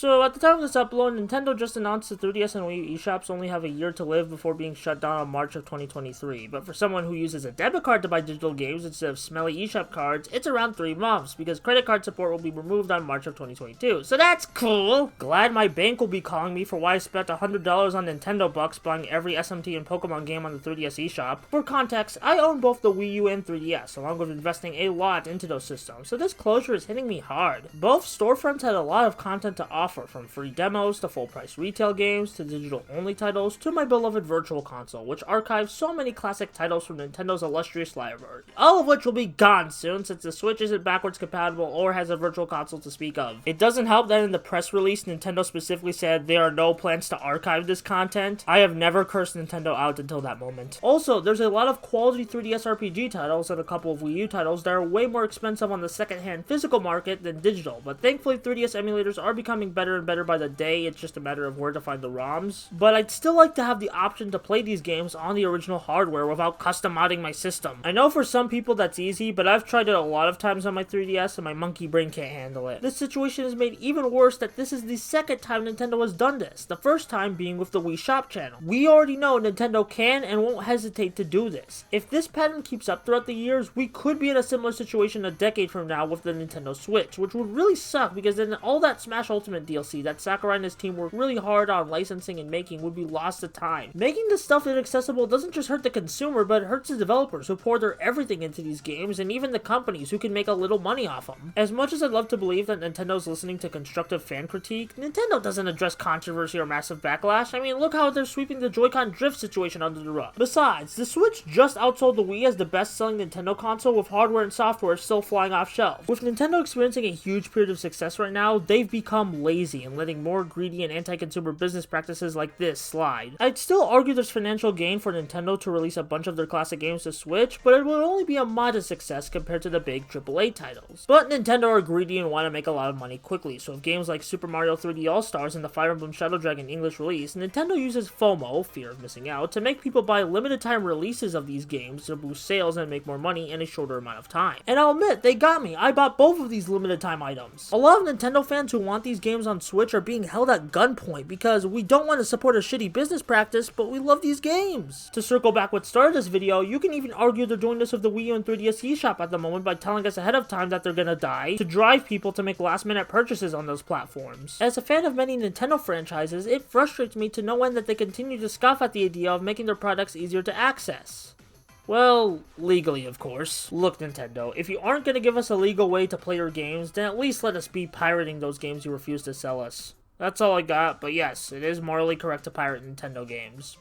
So at the time of this upload, Nintendo just announced the 3DS and Wii U eShops only have a year to live before being shut down on March of 2023. But for someone who uses a debit card to buy digital games instead of smelly eShop cards, it's around 3 months because credit card support will be removed on March of 2022. So that's cool! Glad my bank will be calling me for why I spent $100 on Nintendo bucks buying every SMT and Pokemon game on the 3DS eShop. For context, I own both the Wii U and 3DS, along with investing a lot into those systems, so this closure is hitting me hard. Both storefronts had a lot of content to offer, from free demos to full-price retail games to digital-only titles to my beloved Virtual Console, which archives so many classic titles from Nintendo's illustrious library, all of which will be gone soon since the Switch isn't backwards compatible or has a Virtual Console to speak of. It doesn't help that in the press release, Nintendo specifically said there are no plans to archive this content. I have never cursed Nintendo out until that moment. Also, there's a lot of quality 3DS RPG titles and a couple of Wii U titles that are way more expensive on the second-hand physical market than digital, but thankfully 3DS emulators are becoming better and better by the day. It's just a matter of where to find the ROMs. But I'd still like to have the option to play these games on the original hardware without custom modding my system. I know for some people that's easy, but I've tried it a lot of times on my 3DS and my monkey brain can't handle it. This situation is made even worse that this is the second time Nintendo has done this, the first time being with the Wii Shop channel. We already know Nintendo can and won't hesitate to do this. If this pattern keeps up throughout the years, we could be in a similar situation a decade from now with the Nintendo Switch, which would really suck because then all that Smash Ultimate DLC that Sakurai and his team worked really hard on licensing and making would be lost to time. Making this stuff inaccessible doesn't just hurt the consumer, but it hurts the developers who pour their everything into these games, and even the companies who can make a little money off them. As much as I'd love to believe that Nintendo's listening to constructive fan critique, Nintendo doesn't address controversy or massive backlash. I mean, look how they're sweeping the Joy-Con drift situation under the rug. Besides, the Switch just outsold the Wii as the best-selling Nintendo console, with hardware and software still flying off shelf. With Nintendo experiencing a huge period of success right now, they've become lazy and letting more greedy and anti-consumer business practices like this slide. I'd still argue there's financial gain for Nintendo to release a bunch of their classic games to Switch, but it would only be a modest success compared to the big AAA titles. But Nintendo are greedy and want to make a lot of money quickly, so if games like Super Mario 3D All-Stars and the Fire Emblem Shadow Dragon English release, Nintendo uses FOMO, fear of missing out, to make people buy limited time releases of these games to boost sales and make more money in a shorter amount of time. And I'll admit, they got me. I bought both of these limited time items. A lot of Nintendo fans who want these games on Switch are being held at gunpoint because we don't want to support a shitty business practice, but we love these games. To circle back what started this video, you can even argue they're doing this with the Wii U and 3DS eShop at the moment by telling us ahead of time that they're gonna die to drive people to make last minute purchases on those platforms. As a fan of many Nintendo franchises, it frustrates me to no end that they continue to scoff at the idea of making their products easier to access. Well, legally, of course. Look, Nintendo, if you aren't gonna give us a legal way to play your games, then at least let us be pirating those games you refuse to sell us. That's all I got, but yes, it is morally correct to pirate Nintendo games.